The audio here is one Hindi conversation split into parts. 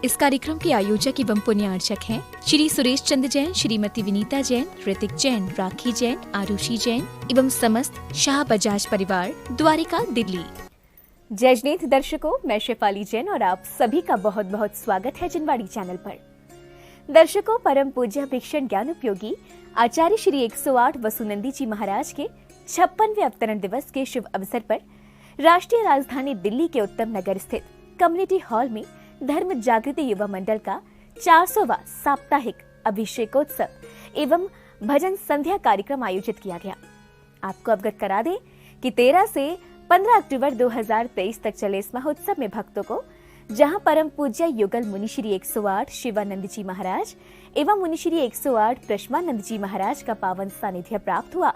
इस कार्यक्रम के आयोजक एवं पुण्यार्चक हैं श्री सुरेश चंद्र जैन, श्रीमती विनीता जैन, ऋतिक जैन, राखी जैन, आरुषि जैन एवं समस्त शाह बजाज परिवार, द्वारिका, दिल्ली। जय जनेत दर्शकों, मैं शेफाली जैन और आप सभी का बहुत बहुत स्वागत है जनवाड़ी चैनल पर। दर्शकों, परम पूज्य भिक्षण ज्ञान उपयोगी आचार्य श्री 108 वसुनंदी जी महाराज के 56वें अवतरण दिवस के शुभ अवसर पर राष्ट्रीय राजधानी दिल्ली के उत्तम नगर स्थित कम्युनिटी हॉल में धर्म जागृति युवा मंडल का 400वां साप्ताहिक अभिषेकोत्सव एवं भजन संध्या कार्यक्रम आयोजित किया गया। आपको अवगत करा दें कि 13 से 15 अक्टूबर 2023 तक चले इस महोत्सव में भक्तों को जहां परम पूज्य युगल मुनि श्री 108 शिवानंद जी महाराज एवं मुनि श्री 108 प्रश्मानंद जी महाराज का पावन सानिध्य प्राप्त हुआ,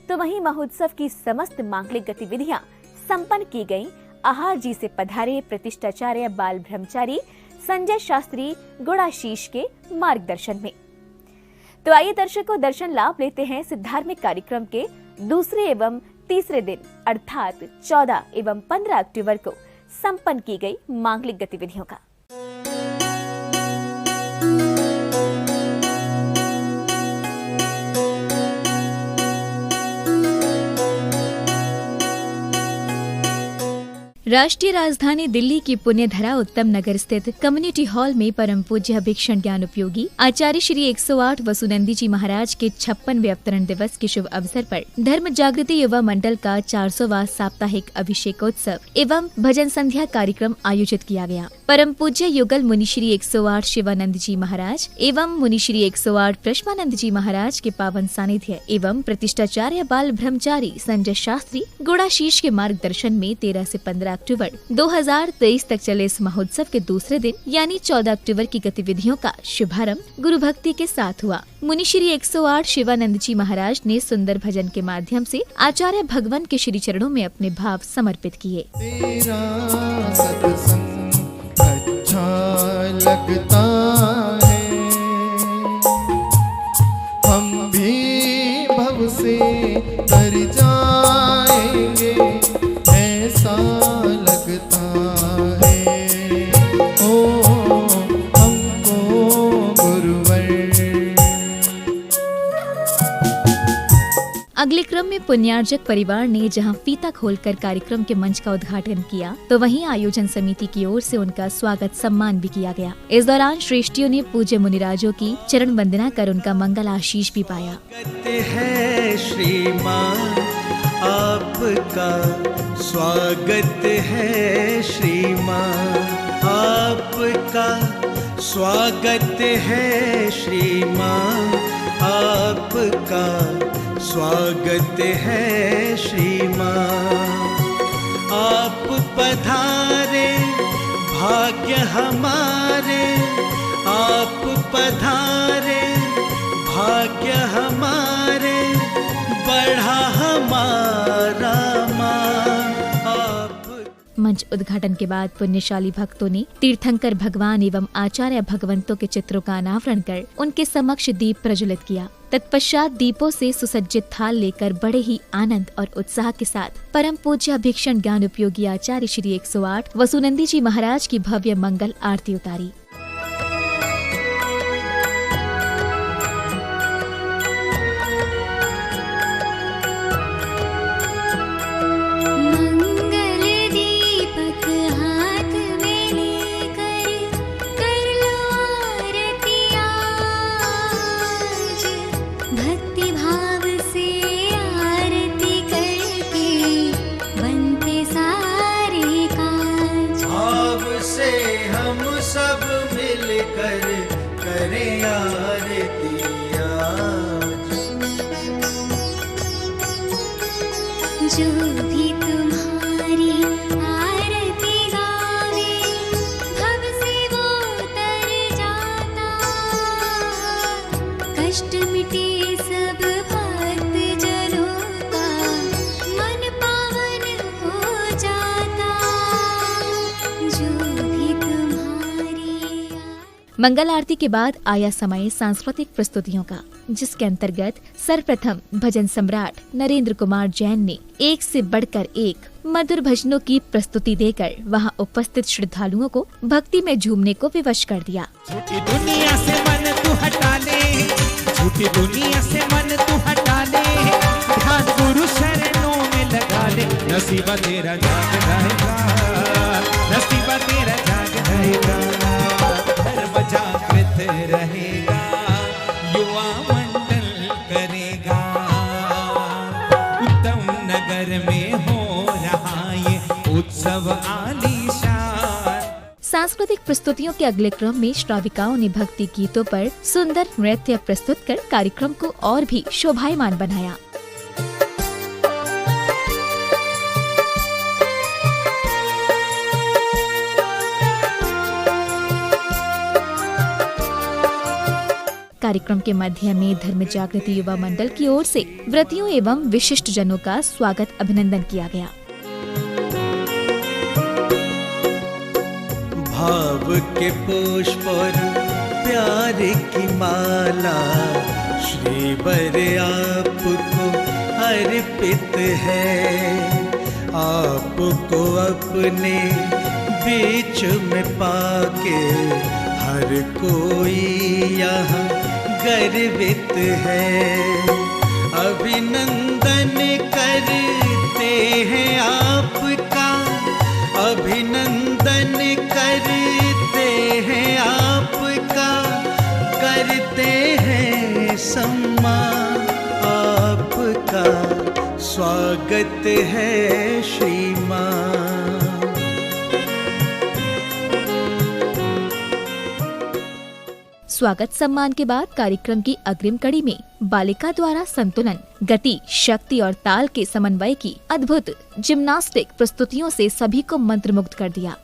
तो वहीं महोत्सव की समस्त मांगलिक गतिविधियां संपन्न की गयी। आहार जी से पधारे प्रतिष्ठाचार्य बाल ब्रह्मचारी संजय शास्त्री गुड़ाशीष के मार्गदर्शन में। तो आइए दर्शकों, दर्शन लाभ लेते हैं इस धार्मिक कार्यक्रम के दूसरे एवं तीसरे दिन अर्थात 14 एवं 15 अक्टूबर को संपन्न की गई मांगलिक गतिविधियों का। राष्ट्रीय राजधानी दिल्ली की पुण्यधरा उत्तम नगर स्थित कम्युनिटी हॉल में परम पूज्य भिक्षण ज्ञान उपयोगी आचार्य श्री 108 वसुनंदी जी महाराज के 56वें अवतरण दिवस के शुभ अवसर पर धर्म जागृति युवा मंडल का 400वां साप्ताहिक अभिषेकोत्सव एवं भजन संध्या कार्यक्रम आयोजित किया गया। परम पूज्य युगल मुनि श्री 108 शिवानंद जी महाराज एवं मुनि श्री 108 प्रश्मानंद जी महाराज के पावन सानिध्य एवं प्रतिष्ठाचार्य बाल ब्रह्मचारी संजय शास्त्री गुड़ाशीष के मार्गदर्शन में 13 से 15 अक्टूबर 2023 तक चले इस महोत्सव के दूसरे दिन यानी 14 अक्टूबर की गतिविधियों का शुभारंभ गुरु भक्ति के साथ हुआ। मुनि श्री 108 शिवानंद जी महाराज ने सुंदर भजन के माध्यम से आचार्य भगवान के श्री चरणों में अपने भाव समर्पित किए। तेरा सत्संग अच्छा लगता है, हम भी भव से तर जाएंगे, ऐसा लगता है ओ हमको गुरुवर। अगले क्रम में पुण्यार्जक परिवार ने जहां फीता खोलकर कार्यक्रम के मंच का उद्घाटन किया, तो वहीं आयोजन समिति की ओर से उनका स्वागत सम्मान भी किया गया। इस दौरान श्रेष्ठियों ने पूज्य मुनिराजों की चरण वंदना कर उनका मंगल आशीष भी पाया। है श्रीमान आपका स्वागत है, श्रीमान आपका स्वागत है, श्रीमान आपका स्वागत है, श्रीमान आप पधारे भाग्य हमारे, आप पधारे भाग्य हमारे, बढ़ा हमारा मान आप। मंच उद्घाटन के बाद पुण्यशाली भक्तों ने तीर्थंकर भगवान एवं आचार्य भगवंतों के चित्रों का अनावरण कर उनके समक्ष दीप प्रज्वलित किया। तत्पश्चात दीपों से सुसज्जित थाल लेकर बड़े ही आनंद और उत्साह के साथ परम पूज्य भिक्षण ज्ञान उपयोगी आचार्य श्री 108 वसुनंदी जी महाराज की भव्य मंगल आरती उतारी। जो भी तुम्हारी आरती गावे, भव से वो तर जाता, कष्ट मिटे सब भक्त जनों का, मन पावन हो जाता। जो भी तुम्हारी। मंगल आरती के बाद आया समय सांस्कृतिक प्रस्तुतियों का, जिसके अंतर्गत सर्वप्रथम भजन सम्राट नरेंद्र कुमार जैन ने एक से बढ़कर एक मधुर भजनों की प्रस्तुति देकर वहां उपस्थित श्रद्धालुओं को भक्ति में झूमने को विवश कर दिया। झूठी दुनिया से मन तू हटा ले, झूठी दुनिया से मन तू हटा ले, ध्यान गुरु शरणों में लगा ले। नसीबा तेरा जाग रहेगा, नसीबा तेरा जाग रहेगा, धर्म जागृत रहेगा, युवा मंडल करेगा। उत्तम नगर में हो रहा ये उत्सव आलीशान। सांस्कृतिक प्रस्तुतियों के अगले क्रम में श्राविकाओं ने भक्ति गीतों पर सुंदर नृत्य प्रस्तुत कर कार्यक्रम को और भी शोभायमान बनाया। कार्यक्रम के मध्य में धर्म जागृति युवा मंडल की ओर से व्रतियों एवं विशिष्ट जनों का स्वागत अभिनंदन किया गया। भाव के पुष्प और प्यार की माला श्रीवर आपको अर्पित है। आपको अपने बीच में पाके हर कोई यहाँ गर्वित है। अभिनंदन करते हैं आपका, अभिनंदन करते हैं आपका, करते हैं सम्मान आपका, स्वागत है श्रीमान। स्वागत सम्मान के बाद कार्यक्रम की अग्रिम कड़ी में बालिका द्वारा संतुलन, गति, शक्ति और ताल के समन्वय की अद्भुत जिम्नास्टिक प्रस्तुतियों से सभी को मंत्रमुग्ध कर दिया।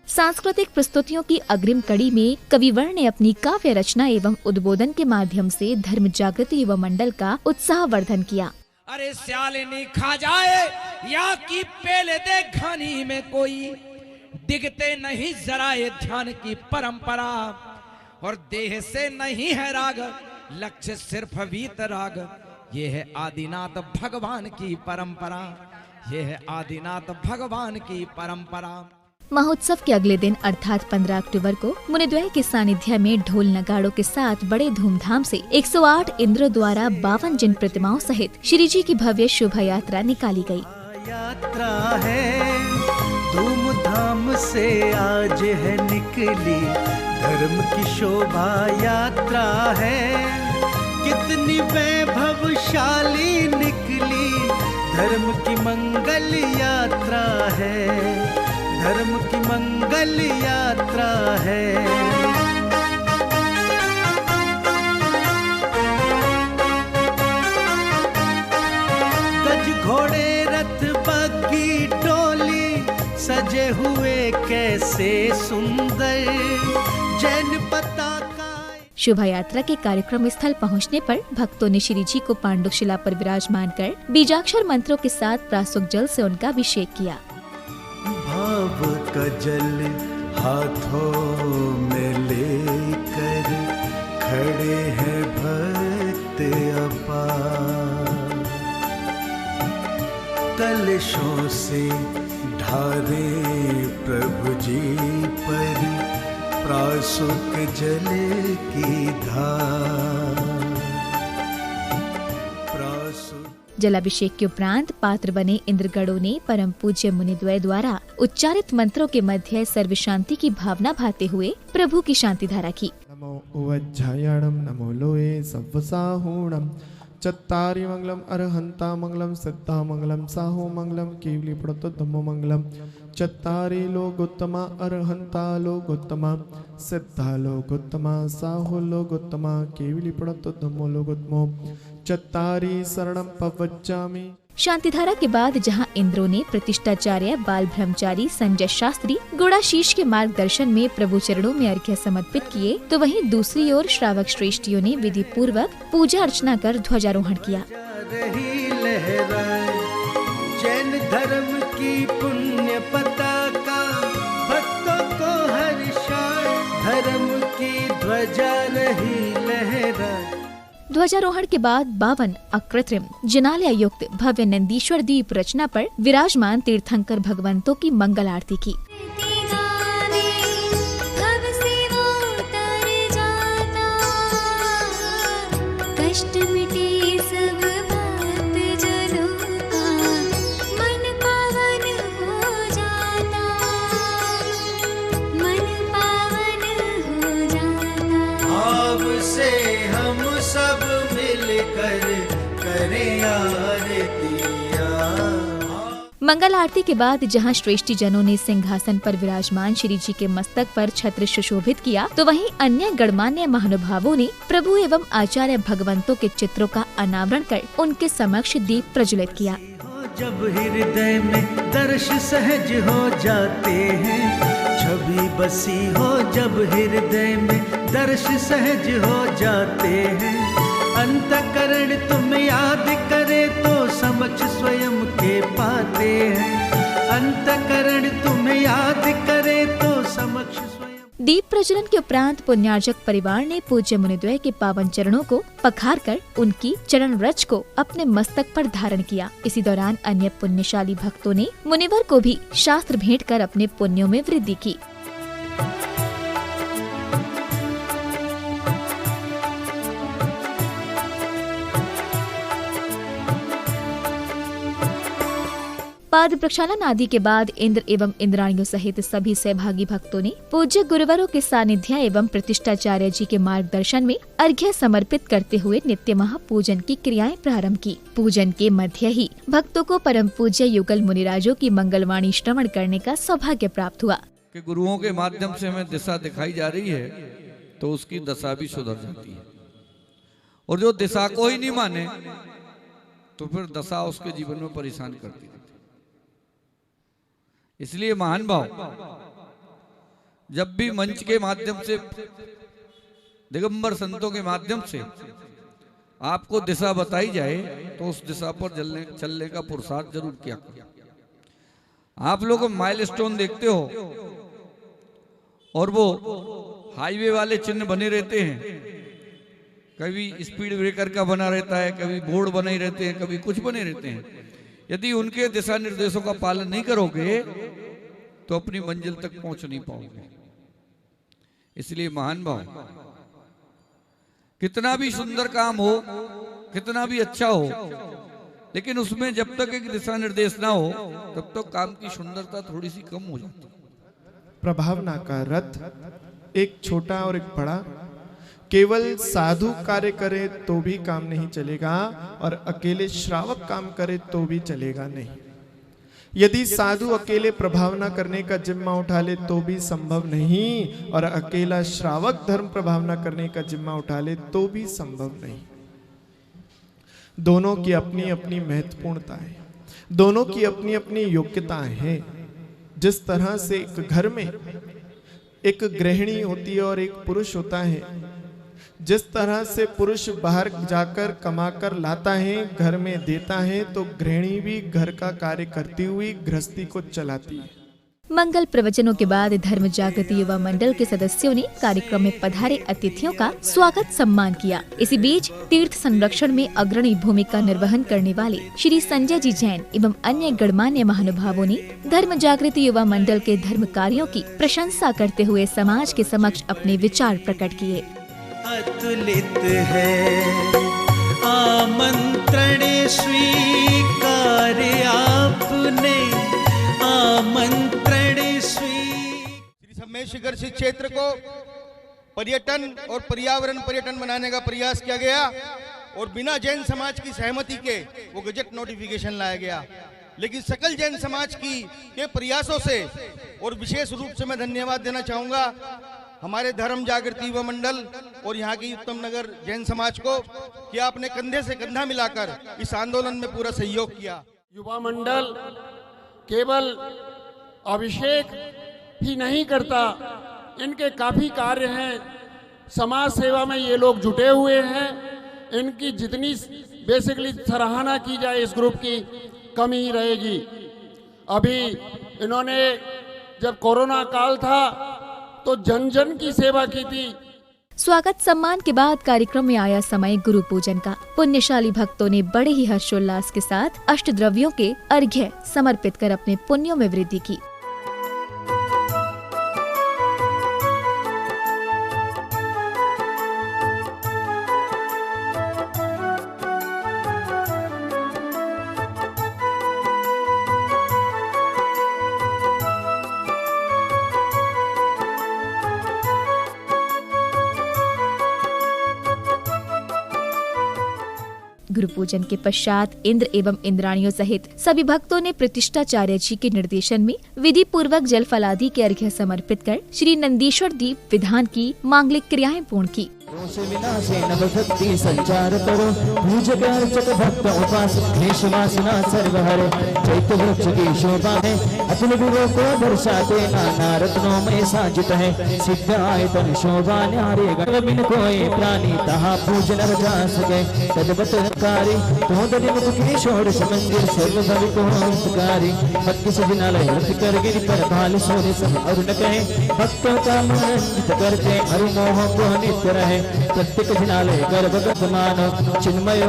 सांस्कृतिक प्रस्तुतियों की अग्रिम कड़ी में कविवर ने अपनी काव्य रचना एवं उद्बोधन के माध्यम से धर्म जागृति युवा मंडल का उत्साहवर्धन किया। अरे स्यालिनी खा जाए या की पेले दे घानी में कोई, दिखते नहीं जरा ये ध्यान की परंपरा, और देह से नहीं है राग, लक्ष्य सिर्फ वीतराग। ये है आदिनाथ भगवान की परंपरा, ये है आदिनाथ भगवान की परंपरा। महोत्सव के अगले दिन अर्थात 15 अक्टूबर को मुनिद्वय के सानिध्य में ढोल नगाड़ों के साथ बड़े धूमधाम से 108 इंद्र द्वारा 52 जिन प्रतिमाओं सहित श्री जी की भव्य शोभा यात्रा निकाली गई। यात्रा है धूमधाम से आज है निकली, धर्म की शोभा यात्रा है कितनी वैभवशाली निकली, धर्म की मंगल यात्रा है, धर्म की मंगल यात्रा है। गज घोड़े रथ बग्गी टोली सजे हुए कैसे सुंदर, जैन पताका। शोभा यात्रा के कार्यक्रम स्थल पहुंचने पर भक्तों ने श्री जी को पांडुशिला पर विराजमान कर बीजाक्षर मंत्रों के साथ प्रासुक जल से उनका अभिषेक किया। भाव का जल हाथों में लेकर खड़े हैं भक्त अपार, कलशों से ढारे प्रभु जी पर प्रासुक जल की धार। जलाभिषेक के उपरांत पात्र बने इंद्रगणों ने परम पूज्य मुनिद्वय द्वारा उच्चारित मंत्रों के मध्य सर्व शांति की भावना भाते हुए प्रभु की शांति धारा की। नमो उवज्जायाणं नमो लोये सव्वसाहूणं चत्तारि मंगलम अरहंता मंगलम सिद्धा मंगलम साहो मंगलम केवली प्रणतो धम्मो मंगलम चत्तारि लोकोत्तमा अरहंता लोकोत्तमा सिद्धा लोकोत्तमा साहो लोकोत्तमा केवली प्रणतो धम्मो लोकोत्तमो चत्तारि शरणं प्रवज्जामि। शांतिधारा के बाद जहां इंद्रो ने प्रतिष्ठाचार्य बाल ब्रह्मचारी संजय शास्त्री गुड़ाशीष के मार्गदर्शन में प्रभु चरणों में अर्घ्य समर्पित किए, तो वहीं दूसरी ओर श्रावक श्रेष्ठियों ने विधि पूर्वक पूजा अर्चना कर ध्वजारोहण किया। रही लहराए जैन धर्म की पुण्य पताका, भक्तों को हर्षाए धर्म की ध्वजा रही लहराए। ध्वजारोहण के बाद 52 अकृत्रिम जिनालय युक्त भव्य नंदीश्वर दीप रचना पर विराजमान तीर्थंकर भगवंतों की मंगल आरती की। कष्ट मिटे सब भक्त जनों का, मन पावन हो जाता, मन पावन हो जाता। भाव से हम सब मिलकर करें आरतियाँ। मंगल आरती के बाद जहां श्रेष्ठी जनों ने सिंहासन पर विराजमान श्री जी के मस्तक पर छत्र सुशोभित किया, तो वहीं अन्य गणमान्य महानुभावों ने प्रभु एवं आचार्य भगवंतों के चित्रों का अनावरण कर उनके समक्ष दीप प्रज्वलित किया। जब हृदय में दर्श सहज हो जाते हैं, छवि बसी हो जब हृदय में दर्श सहज हो जाते हैं, अंतकरण तुम याद करे तो समक्ष स्वयं के पाते हैं, अंतकरण तुम याद करे तो समक्ष स्वयं। दीप प्रज्वलन के उपरांत पुण्यार्जक परिवार ने पूज्य मुनिद्वय के पावन चरणों को पखार कर उनकी चरण रज को अपने मस्तक पर धारण किया। इसी दौरान अन्य पुण्यशाली भक्तों ने मुनिवर को भी शास्त्र भेंट कर अपने पुण्यों में वृद्धि की। पाद प्रक्षालन आदि के बाद इंद्र एवं इंद्राणियों सहित सभी सहभागी भक्तों ने पूज्य गुरुवरों के सानिध्य एवं प्रतिष्ठाचार्य जी के मार्गदर्शन में अर्घ्य समर्पित करते हुए नित्य महापूजन की क्रियाएं प्रारंभ की। पूजन के मध्य ही भक्तों को परम पूज्य युगल मुनिराजों की मंगलवाणी श्रवण करने का सौभाग्य प्राप्त हुआ। कि गुरुओं के माध्यम से हमें दिशा दिखाई जा रही है तो उसकी दशा भी सुधर जाती है, और जो दिशा को ही नहीं माने तो फिर दशा उसके जीवन में परेशान करती है। इसलिए महान भाव, जब भी मंच के माध्यम से, दिगंबर संतों के माध्यम से आपको दिशा बताई जाए तो उस दिशा पर चलने का पुरुषार्थ जरूर किया करें। आप लोग माइलस्टोन देखते हो और वो हाईवे वाले चिन्ह बने रहते हैं, कभी स्पीड ब्रेकर का बना रहता है, कभी बोर्ड बने रहते हैं, कभी कुछ बने रहते हैं। यदि उनके दिशा निर्देशों का पालन नहीं करोगे तो अपनी मंजिल तक पहुंच नहीं पाओगे। इसलिए महान भाव, कितना भी सुंदर काम हो, कितना भी अच्छा हो, लेकिन उसमें जब तक एक दिशा निर्देश ना हो तब तक काम की सुंदरता थोड़ी सी कम हो जाती है। प्रभावना का रथ, एक छोटा और एक बड़ा, केवल साधु कार्य करे तो भी काम नहीं चलेगा और अकेले श्रावक काम करे तो भी चलेगा नहीं। यदि साधु अकेले प्रभावना करने का जिम्मा उठा ले तो भी संभव नहीं, और अकेला श्रावक धर्म प्रभावना करने का जिम्मा उठा ले तो भी संभव नहीं। दोनों की अपनी अपनी महत्वपूर्णता है, दोनों की अपनी अपनी योग्यताएं हैं। जिस तरह से एक घर में एक गृहिणी होती है और एक पुरुष होता है, जिस तरह से पुरुष बाहर जाकर कमाकर लाता है, घर में देता है, तो गृहिणी भी घर का कार्य करती हुई गृहस्थी को चलाती है। मंगल प्रवचनों के बाद धर्म जागृति युवा मंडल के सदस्यों ने कार्यक्रम में पधारे अतिथियों का स्वागत सम्मान किया। इसी बीच तीर्थ संरक्षण में अग्रणी भूमिका निर्वहन करने वाले श्री संजय जी जैन एवं अन्य गणमान्य महानुभावों ने धर्म जागृति युवा मंडल के धर्म कार्यों की प्रशंसा करते हुए समाज के समक्ष अपने विचार प्रकट किए। अतुलित है आमंत्रण स्वीकार आपने, आमंत्रण श्री सम्मेद शिखर श्री क्षेत्र को पर्यटन और पर्यावरण पर्यटन बनाने का प्रयास किया गया और बिना जैन समाज की सहमति के वो गजट नोटिफिकेशन लाया गया। लेकिन सकल जैन समाज के प्रयासों से, और विशेष रूप से मैं धन्यवाद देना चाहूंगा हमारे धर्म जागृति युवा मंडल और यहाँ की उत्तम नगर जैन समाज को कि आपने कंधे से कंधा मिलाकर इस आंदोलन में पूरा सहयोग किया। युवा मंडल केवल अभिषेक ही नहीं करता, इनके काफी कार्य हैं, समाज सेवा में ये लोग जुटे हुए हैं। इनकी जितनी बेसिकली सराहना की जाए इस ग्रुप की कम ही रहेगी। अभी इन्होंने जब कोरोना काल था तो जन जन की सेवा की थी। स्वागत सम्मान के बाद कार्यक्रम में आया समय गुरु पूजन का। पुण्यशाली भक्तों ने बड़े ही हर्षोल्लास के साथ अष्टद्रव्यों के अर्घ्य समर्पित कर अपने पुण्यों में वृद्धि की। गुरु पूजन के पश्चात इंद्र एवं इंद्राणियों सहित सभी भक्तों ने प्रतिष्ठाचार्य जी के निर्देशन में विधि पूर्वक जल फलादि के अर्घ्य समर्पित कर श्री नंदीश्वर दीप विधान की मांगलिक क्रियाएं पूर्ण की। भक्ति संचार करो भूज अर्चक भक्त उपास वासना सर्वहरे चैत्य वृक्ष की शोभा है अतुल गुरु को दर्शाते नाना रत्नों में साजित है सिद्ध आयतन शोभा न्यारे बिन कोई प्राणी तहा पूजन जा सके तदवतकारी तो की षोडश मंदिर सर्व भविकारी भक्ति सजनालय कर गिरी पर भाल सोने सब अरुण कहे भक्तों का मनोरंजित करके अरुमोह को नित्य रहे प्रत्येक जिनालय गर्भगत मानव चिन्मय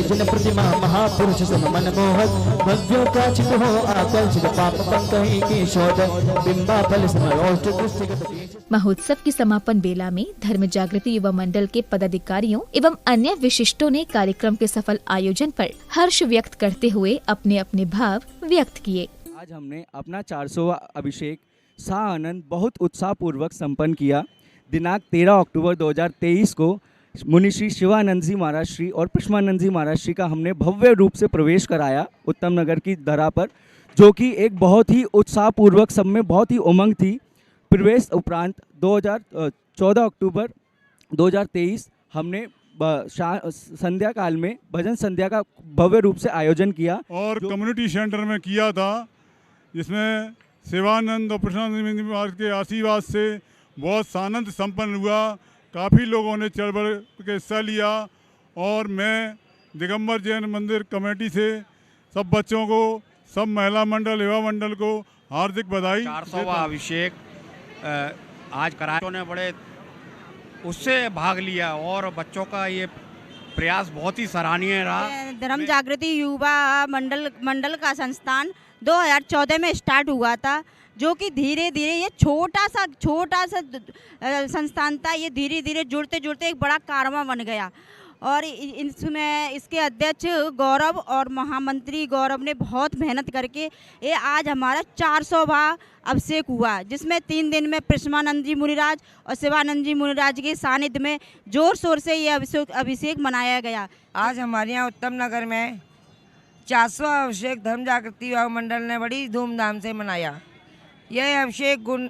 जन प्रतिमा महापुरुष सम मनमोहक भव्यों का चित हो आकर्षित पाप पंकहि की शोध बिंबा फल समरोष्ट दृष्टिगत। महोत्सव की समापन बेला में धर्म जागृति युवा मंडल के पदाधिकारियों एवं अन्य विशिष्टों ने कार्यक्रम के सफल आयोजन पर हर्ष व्यक्त करते हुए अपने अपने भाव व्यक्त किए। आज हमने अपना 400वां अभिषेक शाह आनंद बहुत उत्साह पूर्वक संपन्न किया। दिनांक 13 अक्टूबर 2023 को मुनि श्री शिवानंद जी महाराज श्री और पुष्पानंद जी महाराज श्री का हमने भव्य रूप से प्रवेश कराया उत्तम नगर की धरा पर, जो कि एक बहुत ही उत्साहपूर्वक सब में बहुत ही उमंग थी। प्रवेश उपरांत 14 अक्टूबर 2023 हमने संध्या काल में भजन संध्या का भव्य रूप से आयोजन किया और कम्युनिटी सेंटर में किया था, जिसमें शिवानंद और पुष्पानंद जी महाराज के आशीर्वाद से बहुत सानंद संपन्न हुआ। काफ़ी लोगों ने चढ़ बढ़ के हिस्सा लिया और मैं दिगंबर जैन मंदिर कमेटी से सब बच्चों को, सब महिला मंडल युवा मंडल को हार्दिक बधाई। 400वां अभिषेक आज कराए ने बड़े उससे भाग लिया और बच्चों का ये प्रयास बहुत ही सराहनीय रहा। धर्म जागृति युवा मंडल का संस्थान 2014 में स्टार्ट हुआ था, जो कि धीरे धीरे ये छोटा सा संस्थान था, ये धीरे धीरे जुड़ते जुड़ते एक बड़ा कारवां बन गया। और इसमें इसके अध्यक्ष गौरव और महामंत्री गौरव ने बहुत मेहनत करके ये आज हमारा 400वां अभिषेक हुआ, जिसमें 3 दिन में पुष्पानंद जी मुनिराज और शिवानंद जी मुनिराज के सानिध्य में जोर शोर से ये अभिषेक मनाया गया। आज हमारे यहाँ उत्तम नगर में 400वां अभिषेक धर्म जागृति युवा मंडल ने बड़ी धूमधाम से मनाया। यह अभिषेक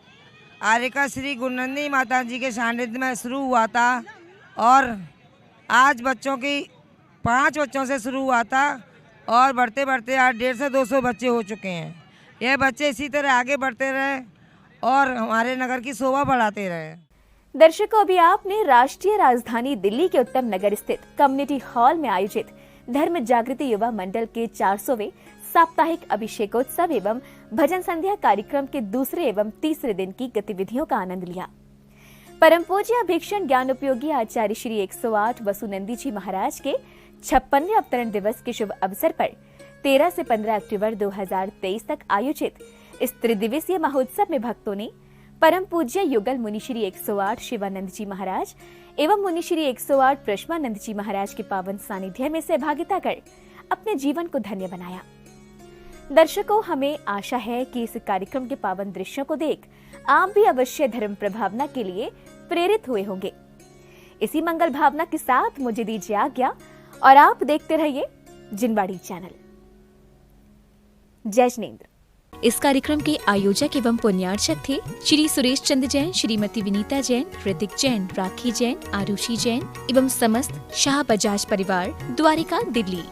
आर्यका श्री गुरुनंदी माता जी के सानिध्य में शुरू हुआ था और आज बच्चों की 5 बच्चों से शुरू हुआ था और बढ़ते बढ़ते आज 150 से 200 बच्चे हो चुके हैं। यह बच्चे इसी तरह आगे बढ़ते रहे और हमारे नगर की शोभा बढ़ाते रहे। दर्शकों, अभी आपने राष्ट्रीय राजधानी दिल्ली के उत्तम नगर स्थित कम्युनिटी हॉल में आयोजित धर्म जागृति युवा मंडल के 400वें साप्ताहिक अभिषेकोत्सव एवं भजन संध्या कार्यक्रम के दूसरे एवं तीसरे दिन की गतिविधियों का आनंद लिया। परम पूज्य भिक्षण ज्ञान उपयोगी आचार्य श्री 108 वसुनंदी जी महाराज के 56वें अवतरण दिवस के शुभ अवसर पर 13 से 15 अक्टूबर 2023 तक आयोजित इस त्रिदिवसीय महोत्सव में भक्तों ने परम पूज्य युगल मुनि श्री 108 शिवानंद जी महाराज एवं मुनि श्री 108 पुष्पानंद जी महाराज के पावन सानिध्य में सहभागिता कर अपने जीवन को धन्य बनाया। दर्शकों, हमें आशा है कि इस कार्यक्रम के पावन दृश्यों को देख आप भी अवश्य धर्म प्रभावना के लिए प्रेरित हुए होंगे। इसी मंगल भावना के साथ मुझे दीजिए आज्ञा और आप देखते रहिए जिनवाड़ी चैनल। जय जिनेंद्र। इस कार्यक्रम के आयोजक एवं पुण्यार्चक थे श्री सुरेश चंद्र जैन, श्रीमती विनीता जैन, ऋतिक जैन, राखी जैन, आरुषि जैन एवं समस्त शाह बजाज परिवार, द्वारिका, दिल्ली।